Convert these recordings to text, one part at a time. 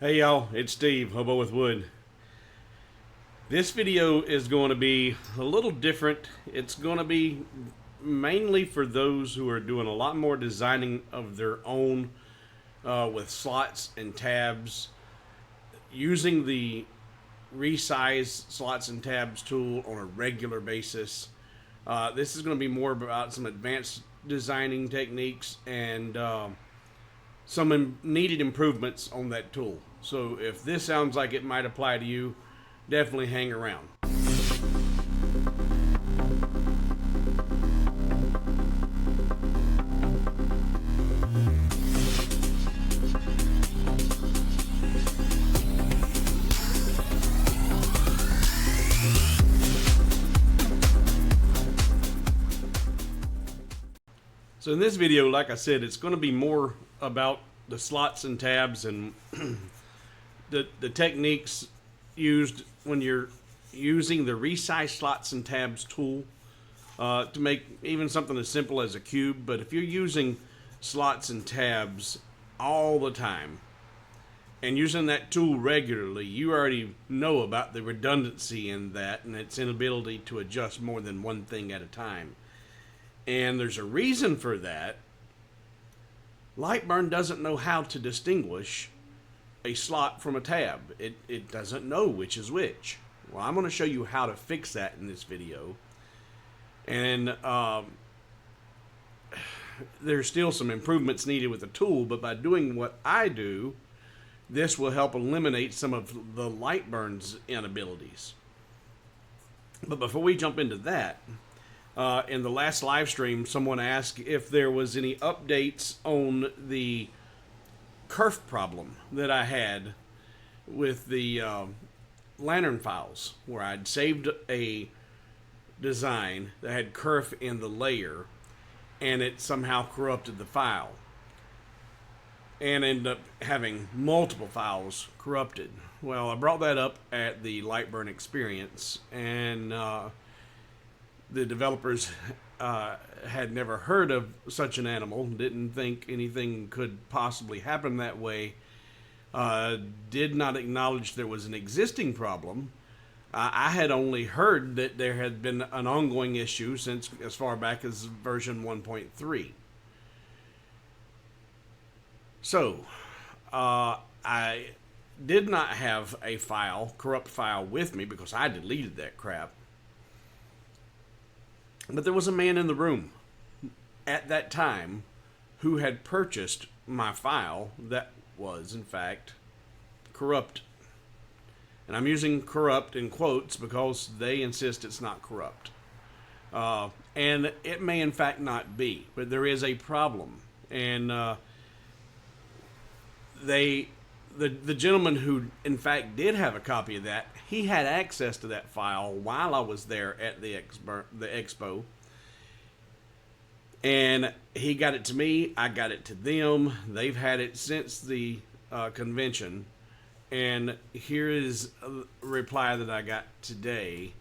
Hey y'all, it's Steve, Hobo with Wood. This video is going to be a little different. It's going to be mainly for those who are doing a lot more designing of their own with slots and tabs, using the resize slots and tabs tool on a regular basis. This is going to be more about some advanced designing techniques and some needed improvements on that tool. So if this sounds like it might apply to you, definitely hang around. So in this video, like I said, it's going to be more about the slots and tabs and the techniques used when you're using the resize slots and tabs tool to make even something as simple as a cube. But if you're using slots and tabs all the time and using that tool regularly, you already know about the redundancy in that and its inability to adjust more than one thing at a time. And there's a reason for that. Lightburn doesn't know how to distinguish a slot from a tab. It doesn't know which is which. Well, I'm going to show you how to fix that in this video. And there's still some improvements needed with the tool, but by doing what I do, this will help eliminate some of the Lightburn's inabilities. But before we jump into that, in the last live stream, someone asked if there was any updates on the kerf problem that I had with the lantern files, where I'd saved a design that had kerf in the layer and it somehow corrupted the file and ended up having multiple files corrupted. Well, I brought that up at the Lightburn experience, and the developers had never heard of such an animal, didn't think anything could possibly happen that way, did not acknowledge there was an existing problem. I had only heard that there had been an ongoing issue since as far back as version 1.3. So, I did not have a corrupt file with me because I deleted that crap. But there was a man in the room at that time who had purchased my file that was, in fact, corrupt. And I'm using corrupt in quotes because they insist it's not corrupt. And it may, in fact, not be, but there is a problem. And the gentleman who, in fact, did have a copy of that, he had access to that file while I was there at the expo. And he got it to me, I got it to them. They've had it since the convention. And here is a reply that I got today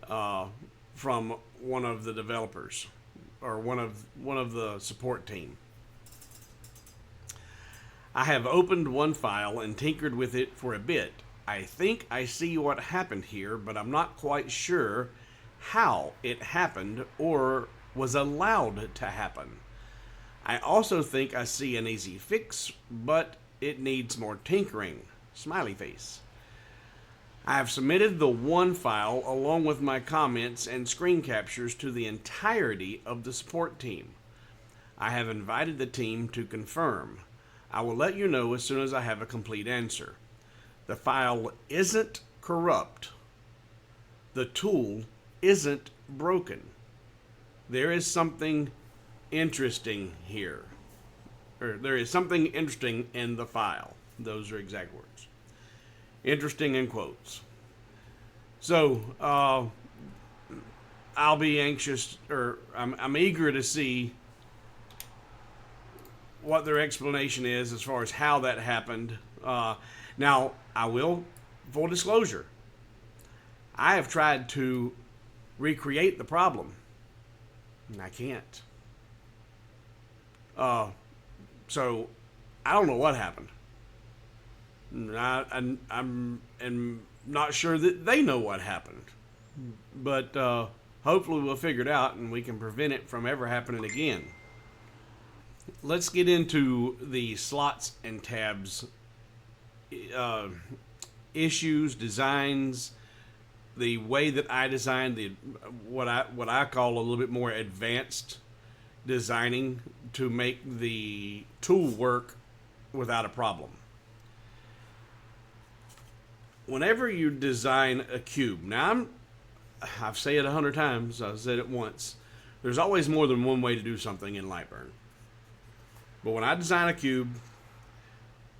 from one of the developers, or one of the support team. I have opened one file and tinkered with it for a bit. I think I see what happened here, but I'm not quite sure how it happened or was allowed to happen. I also think I see an easy fix, but it needs more tinkering. Smiley face. I have submitted the one file along with my comments and screen captures to the entirety of the support team. I have invited the team to confirm. I will let you know as soon as I have a complete answer. The file isn't corrupt. The tool isn't broken. There is something interesting here. Or there is something interesting in the file. Those are exact words. Interesting in quotes. So, I'll be anxious, or I'm eager to see what their explanation is as far as how that happened. Now, I will, full disclosure, I have tried to recreate the problem, and I can't. So, I don't know what happened. I'm not sure that they know what happened. But hopefully we'll figure it out and we can prevent it from ever happening again. Let's get into the slots and tabs issues, designs, the way that I designed the what I call a little bit more advanced designing to make the tool work without a problem. Whenever you design a cube, now I've said it 100 times, I've said it once, there's always more than one way to do something in Lightburn. But when I design a cube,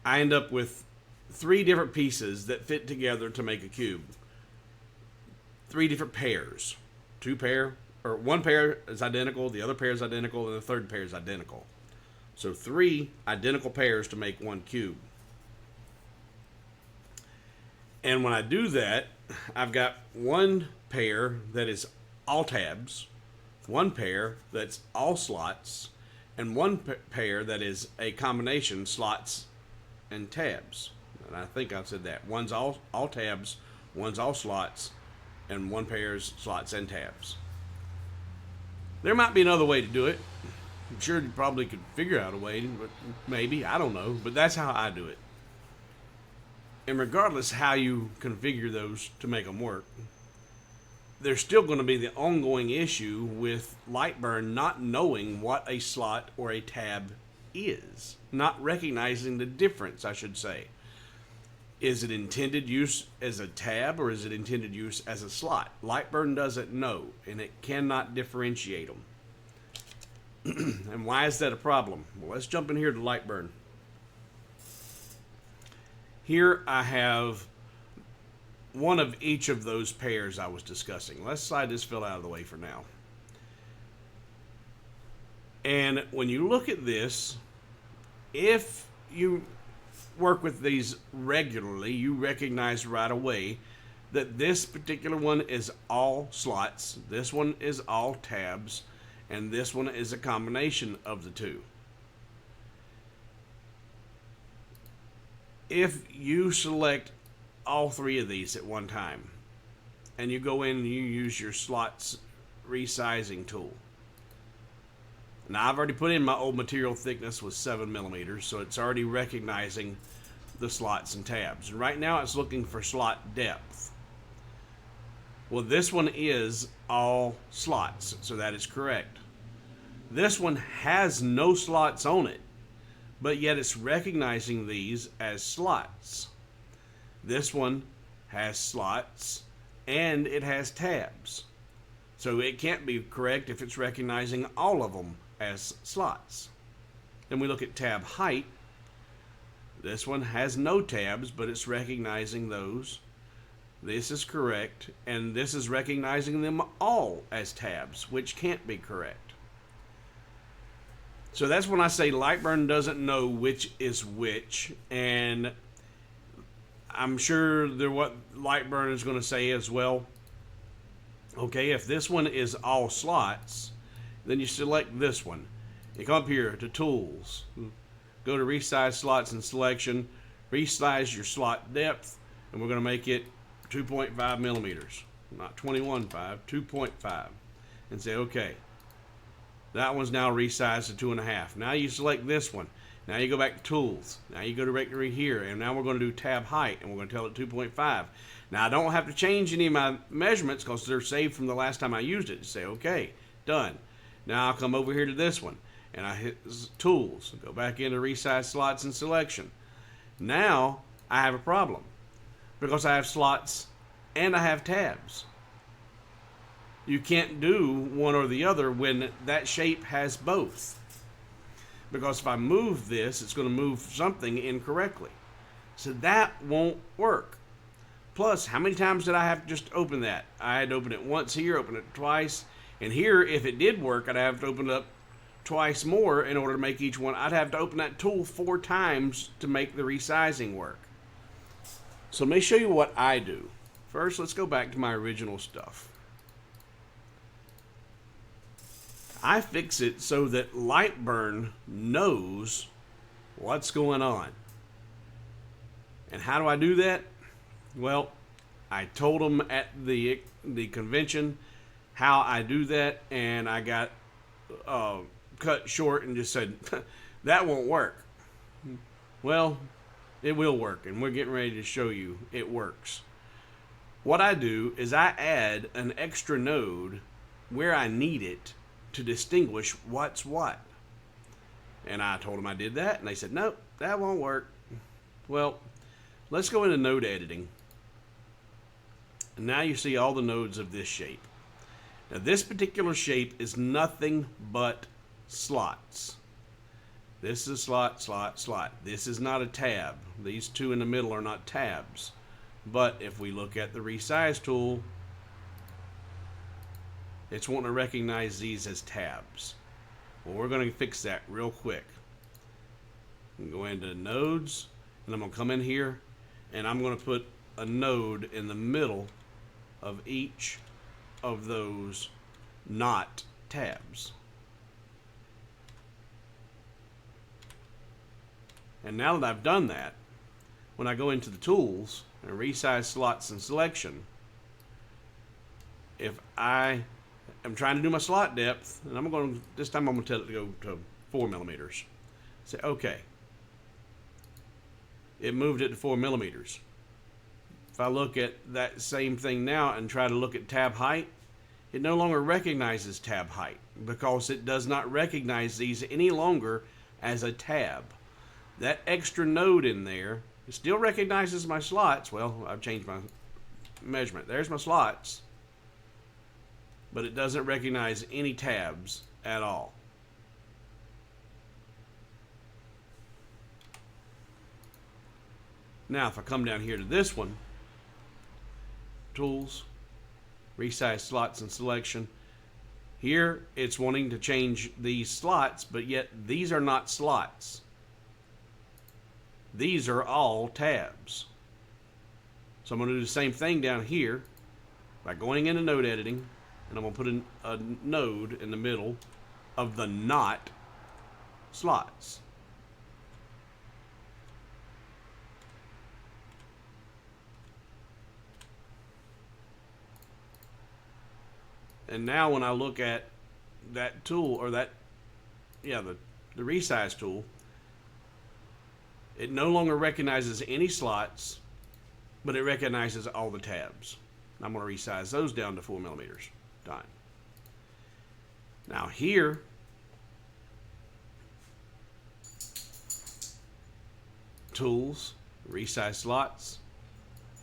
I end up with 3 different pieces that fit together to make a cube. 3 different pairs. 2 pair, or 1 pair is identical, the other pair is identical, and the third pair is identical. So 3 identical pairs to make 1 cube. And when I do that, I've got 1 pair that is all tabs, 1 pair that's all slots, and 1 pair that is a combination slots and tabs. And I think I said that. One's all tabs, one's all slots, and 1 pair is slots and tabs. There might be another way to do it. I'm sure you probably could figure out a way, but maybe, I don't know. But that's how I do it. And regardless how you configure those to make them work, there's still going to be the ongoing issue with Lightburn not knowing what a slot or a tab is. Not recognizing the difference, I should say. Is it intended use as a tab or is it intended use as a slot? Lightburn doesn't know, and it cannot differentiate them. And why is that a problem? Well, let's jump in here to Lightburn. Here I have one of each of those pairs I was discussing. Let's slide this fill out of the way for now. And when you look at this, if you work with these regularly, you recognize right away that this particular one is all slots, this one is all tabs, and this one is a combination of the 2. If you select all 3 of these at one time, and you go in and you use your slots resizing tool. Now I've already put in my old material thickness was 7 millimeters, so it's already recognizing the slots and tabs. And right now it's looking for slot depth. Well, this one is all slots, so that is correct. This one has no slots on it, but yet it's recognizing these as slots. This one has slots and it has tabs. So it can't be correct if it's recognizing all of them as slots. Then we look at tab height. This one has no tabs, but it's recognizing those. This is correct, and this is recognizing them all as tabs, which can't be correct. So that's when I say Lightburn doesn't know which is which, and I'm sure what Lightburn is going to say as well. Okay, if this one is all slots, then you select this one. You come up here to Tools, go to Resize Slots and Selection, resize your slot depth, and we're going to make it 2.5 millimeters. Not 21.5, 2.5. And say, okay. That one's now resized to 2.5. Now you select this one. Now you go back to Tools. Now you go directly here, and now we're going to do tab height, and we're going to tell it 2.5. Now I don't have to change any of my measurements because they're saved from the last time I used it. Say, okay, done. Now I'll come over here to this one, and I hit Tools, go back into Resize Slots and Selection. Now I have a problem because I have slots and I have tabs. You can't do one or the other when that shape has both. Because if I move this, it's going to move something incorrectly. So that won't work. Plus, how many times did I have to just open that? I had to open it once here, open it twice. And here, if it did work, I'd have to open it up twice more in order to make each one. I'd have to open that tool 4 times to make the resizing work. So let me show you what I do. First, let's go back to my original stuff. I fix it so that Lightburn knows what's going on. And how do I do that? Well, I told them at the convention how I do that, and I got cut short and just said, that won't work. Well, it will work, and we're getting ready to show you it works. What I do is I add an extra node where I need it to distinguish what's what. And I told them I did that, and they said, nope, that won't work. Well, let's go into node editing. And now you see all the nodes of this shape. Now this particular shape is nothing but slots. This is slot, slot, slot. This is not a tab. These two in the middle are not tabs. But if we look at the resize tool, it's wanting to recognize these as tabs. Well, we're going to fix that real quick. Go into nodes, and I'm going to come in here, and I'm going to put a node in the middle of each of those not tabs. And now that I've done that, when I go into the tools and resize slots and selection, if I am trying to do my slot depth, and I'm going to, this time I'm going to tell it to go to 4 millimeters. Say okay. It moved it to 4 millimeters. If I look at that same thing now and try to look at tab height, it no longer recognizes tab height because it does not recognize these any longer as a tab. That extra node in there, it still recognizes my slots. Well, I've changed my measurement. There's my slots, but it doesn't recognize any tabs at all. Now, if I come down here to this one, tools, resize slots and selection, here it's wanting to change these slots, but yet these are not slots. These are all tabs. So I'm going to do the same thing down here by going into node editing, and I'm going to put in a node in the middle of the not slots. And now when I look at that tool, or that, yeah, the resize tool, it no longer recognizes any slots, but it recognizes all the tabs. I'm going to resize those down to 4 millimeters. Done. Now here, tools, resize slots,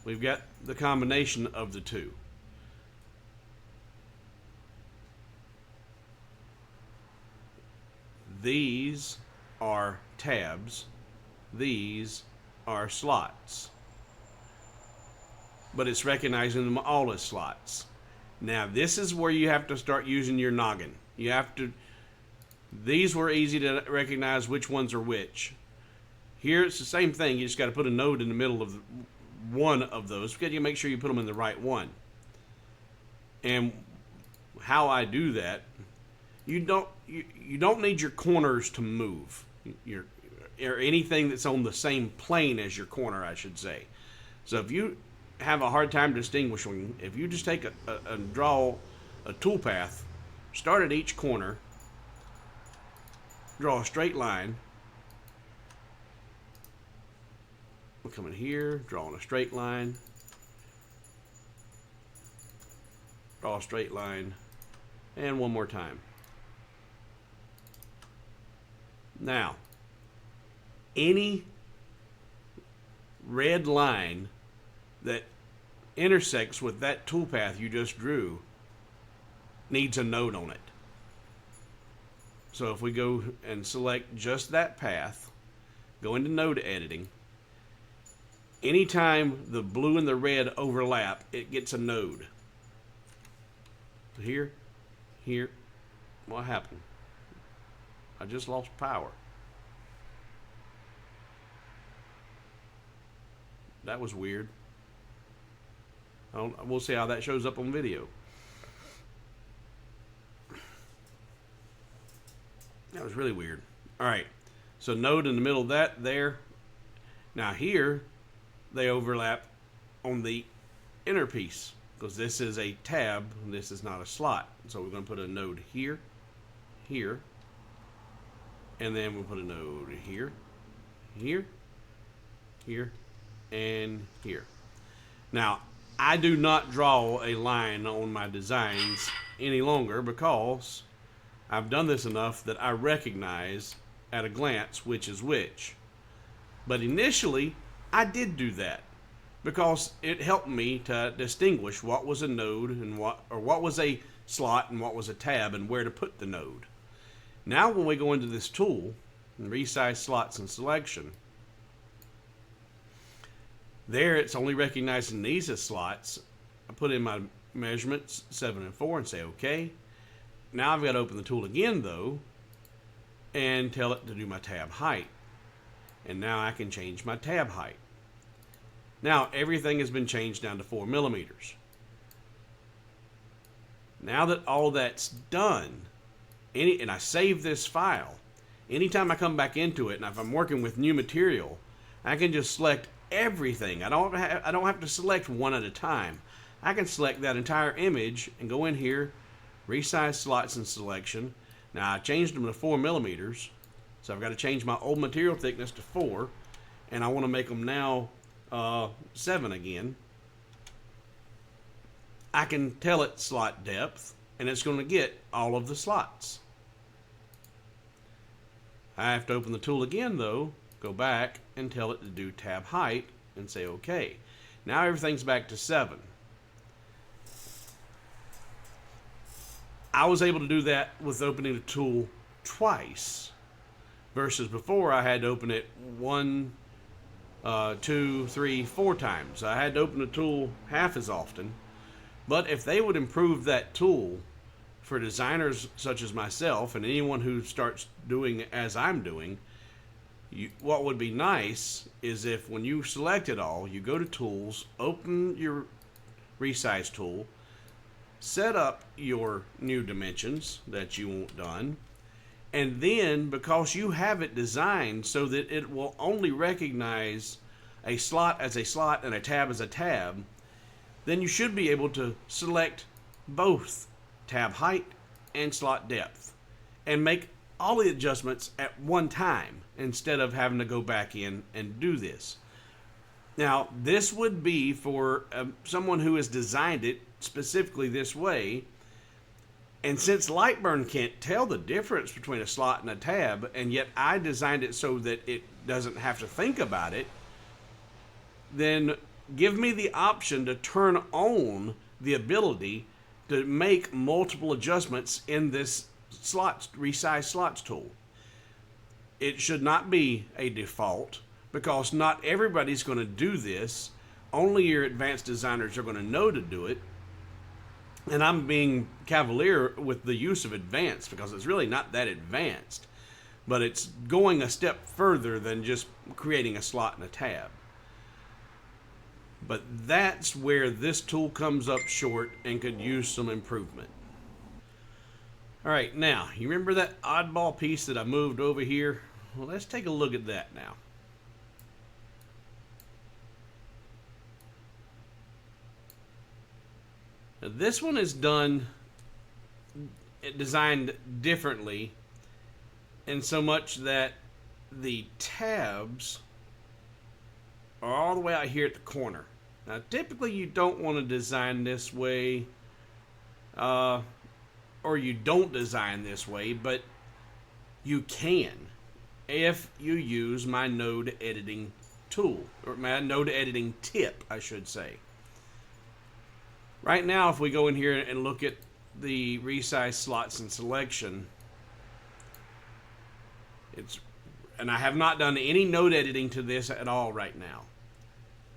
we've got the combination of the two. These are tabs. These are slots. But it's recognizing them all as slots. Now this is where you have to start using your noggin. You have to, these were easy to recognize which ones are which. Here it's the same thing. You just got to put a node in the middle of one of those because you make sure you put them in the right one. And how I do that, you don't need your corners to move, or anything that's on the same plane as your corner, I should say. So if you have a hard time distinguishing, if you just take a draw a toolpath, start at each corner, draw a straight line, we'll come in here, drawing a straight line, draw a straight line, and one more time. Now, any red line that intersects with that toolpath you just drew needs a node on it. So if we go and select just that path, go into node editing, anytime the blue and the red overlap, it gets a node. Here, what happened? I just lost power. That was weird. We'll see how that shows up on video. That was really weird. All right, so node in the middle of that there. Now here, they overlap on the inner piece, because this is a tab and this is not a slot. So we're going to put a node here, here, and then we'll put a node here, here, here, and here. Now, I do not draw a line on my designs any longer because I've done this enough that I recognize at a glance which is which. But initially, I did do that because it helped me to distinguish what was a node and what was a slot and what was a tab and where to put the node. Now when we go into this tool and resize slots and selection, there it's only recognizing these as slots. I put in my measurements 7 and 4 and say okay. Now I've got to open the tool again though and tell it to do my tab height. And now I can change my tab height. Now everything has been changed down to 4 millimeters. Now that all that's done, and I save this file, anytime I come back into it, and if I'm working with new material, I can just select everything. I don't have to select one at a time. I can select that entire image and go in here, resize slots and selection. Now I changed them to 4 millimeters, so I've got to change my old material thickness to 4, and I want to make them now 7 again. I can tell it slot depth, and it's going to get all of the slots. I have to open the tool again though, go back and tell it to do tab height and say okay. Now everything's back to 7. I was able to do that with opening the tool twice versus before I had to open it 1, 2, 3, 4 times. I had to open the tool half as often. But if they would improve that tool for designers such as myself and anyone who starts doing as I'm doing, what would be nice is if when you select it all, you go to tools, open your resize tool, set up your new dimensions that you want done, and then because you have it designed so that it will only recognize a slot as a slot and a tab as a tab, then you should be able to select both tab height and slot depth and make all the adjustments at one time instead of having to go back in and do this. Now this would be for someone who has designed it specifically this way, and since Lightburn can't tell the difference between a slot and a tab, and yet I designed it so that it doesn't have to think about it, then give me the option to turn on the ability to make multiple adjustments in this slots, resize slots tool. It should not be a default because not everybody's going to do this. Only your advanced designers are going to know to do it. And I'm being cavalier with the use of advanced because it's really not that advanced, but it's going a step further than just creating a slot and a tab. But that's where this tool comes up short and could use some improvement. All right, now, you remember that oddball piece that I moved over here? Well, let's take a look at that now. Now this one is designed differently in so much that the tabs are all the way out here at the corner. Now typically you don't want to design this way, or you don't design this way, but you can if you use my node editing tool, or my node editing tip, I should say. Right now, if we go in here and look at the resize slots and selection, and I have not done any node editing to this at all right now.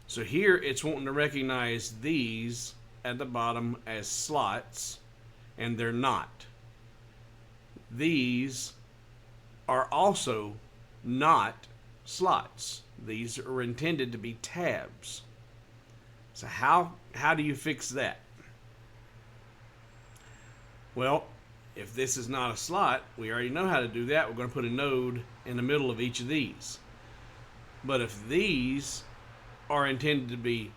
So here it's wanting to recognize these at the bottom as slots, and they're not. These are also not slots. These are intended to be tabs. So how do you fix that? Well, if this is not a slot, we already know how to do that. We're going to put a node in the middle of each of these. But if these are intended to be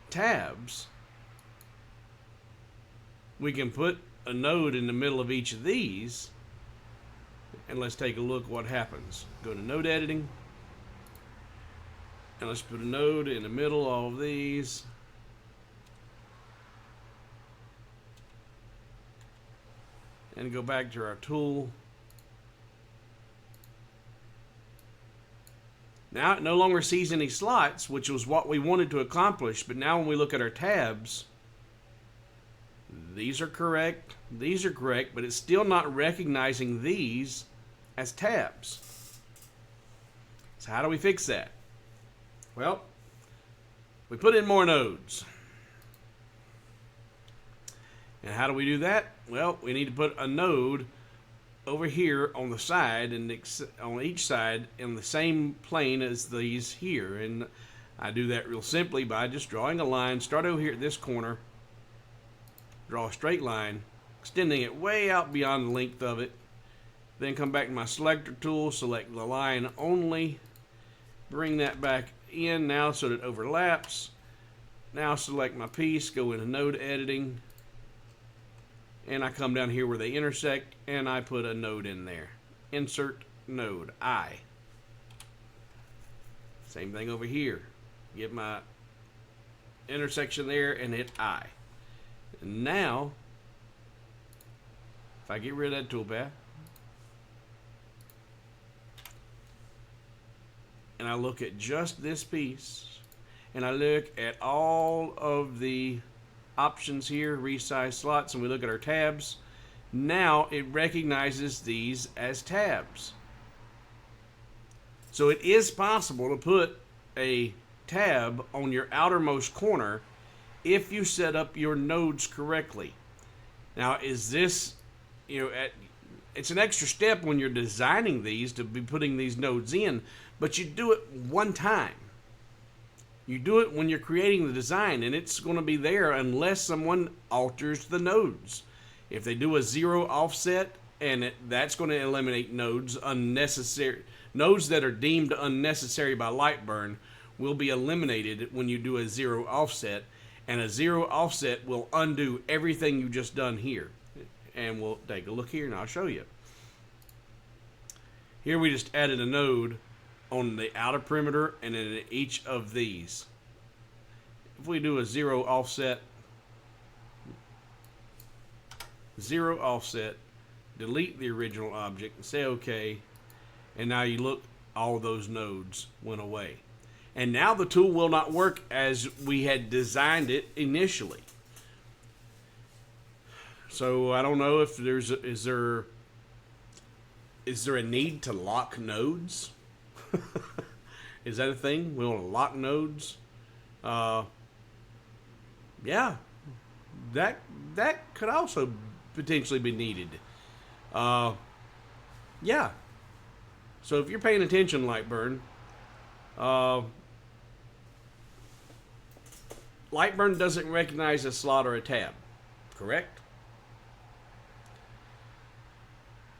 tabs, we can put a node in the middle of each of these, and let's take a look what happens. Go to node editing, and let's put a node in the middle of all of these. And go back to our tool. Now it no longer sees any slots, which was what we wanted to accomplish, but now when we look at our tabs, these are correct, but it's still not recognizing these as tabs. So how do we fix that? Well, we put in more nodes. And how do we do that? Well, we need to put a node over here on the side, and on each side in the same plane as these here. And I do that real simply by just drawing a line, start over here at this corner, draw a straight line, extending it way out beyond the length of it, then come back to my selector tool, select the line only, bring that back in now so that it overlaps. Now select my piece, go into node editing, and I come down here where they intersect, and I put a node in there. Insert node, I. Same thing over here. Get my intersection there and hit I. And now, if I get rid of that toolpath, and I look at just this piece, and I look at all of the options here, resize slots, and we look at our tabs, now it recognizes these as tabs. So it is possible to put a tab on your outermost corner if you set up your nodes correctly. Now, is this, it's an extra step when you're designing these to be putting these nodes in, but you do it one time. You do it when you're creating the design, and it's going to be there unless someone alters the nodes. If they do a 0 offset, and that's going to eliminate nodes unnecessary. Nodes that are deemed unnecessary by Lightburn will be eliminated when you do a 0 offset, and a 0 offset will undo everything you just done here. And we'll take a look here, and I'll show you. Here we just added a node on the outer perimeter and in each of these. If we do a 0 offset, 0 offset, delete the original object and say OK, and now you look, all those nodes went away. And now the tool will not work as we had designed it initially. So I don't know if is there a need to lock nodes? Is that a thing? We want to lock nodes? Yeah, that could also potentially be needed. Yeah. So if you're paying attention, Lightburn, Lightburn doesn't recognize a slot or a tab, correct?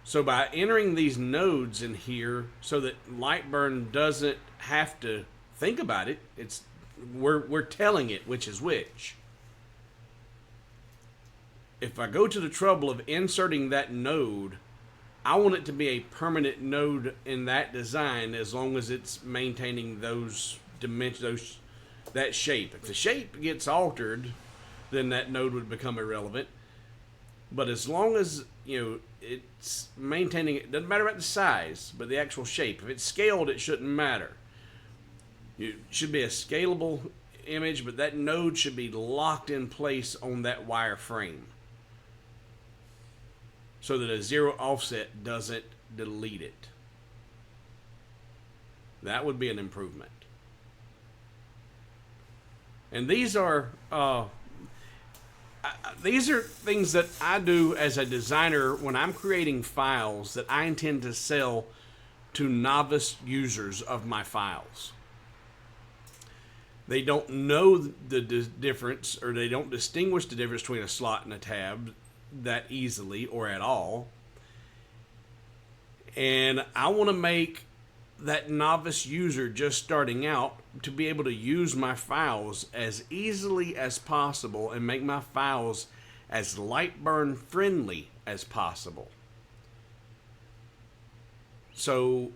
So by entering these nodes in here so that Lightburn doesn't have to think about it, we're telling it which is which. If I go to the trouble of inserting that node, I want it to be a permanent node in that design as long as it's maintaining those dimensions, that shape. If the shape gets altered, then that node would become irrelevant. But as long as it's maintaining, it doesn't matter about the size, but the actual shape. If it's scaled, it shouldn't matter. It should be a scalable image, but that node should be locked in place on that wire frame so that a 0 offset doesn't delete it. That would be an improvement. And these are things that I do as a designer when I'm creating files that I intend to sell to novice users of my files. They don't know the difference, or they don't distinguish the difference between a slot and a tab that easily or at all. And I want to make that novice user just starting out to be able to use my files as easily as possible and make my files as Lightburn friendly as possible. So,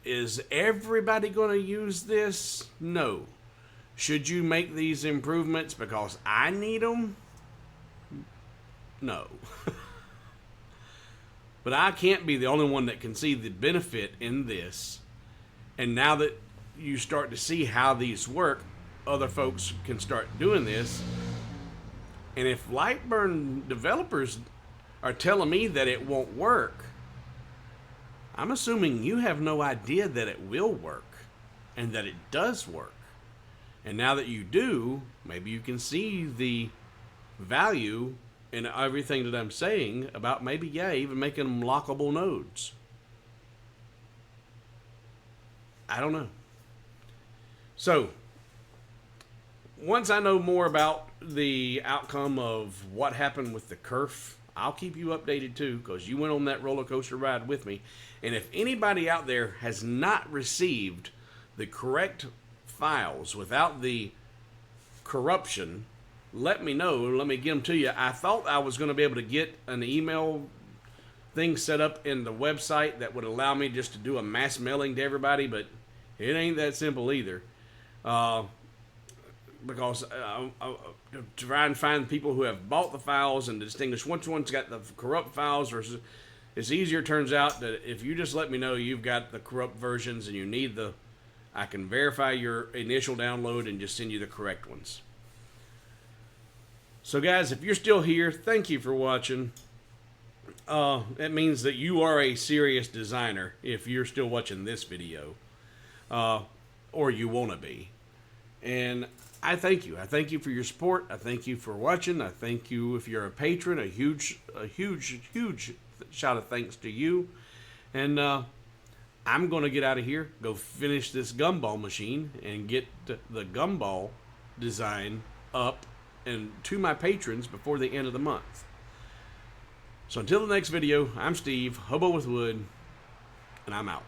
is everybody going to use this? No. Should you make these improvements because I need them? No. But I can't be the only one that can see the benefit in this. And now that you start to see how these work, other folks can start doing this. And if Lightburn developers are telling me that it won't work, I'm assuming you have no idea that it will work and that it does work. And now that you do, maybe you can see the value in everything that I'm saying about maybe, yeah, even making them lockable nodes. I don't know. So, once I know more about the outcome of what happened with the kerf, I'll keep you updated too, because you went on that roller coaster ride with me. And if anybody out there has not received the correct files without the corruption, let me know. Let me get them to you. I thought I was going to be able to get an email thing set up in the website that would allow me just to do a mass mailing to everybody, but it ain't that simple either. Because to try and find people who have bought the files and to distinguish which one's got the corrupt files versus, it's easier. Turns out that if you just let me know you've got the corrupt versions and you need I can verify your initial download and just send you the correct ones. So guys, if you're still here, thank you for watching. It means that you are a serious designer if you're still watching this video. Or you want to be. And I thank you. I thank you for your support. I thank you for watching. I thank you if you're a patron. A huge shout of thanks to you. And I'm going to get out of here, go finish this gumball machine, and get the gumball design up and to my patrons before the end of the month. So until the next video, I'm Steve, Hobo with Wood, and I'm out.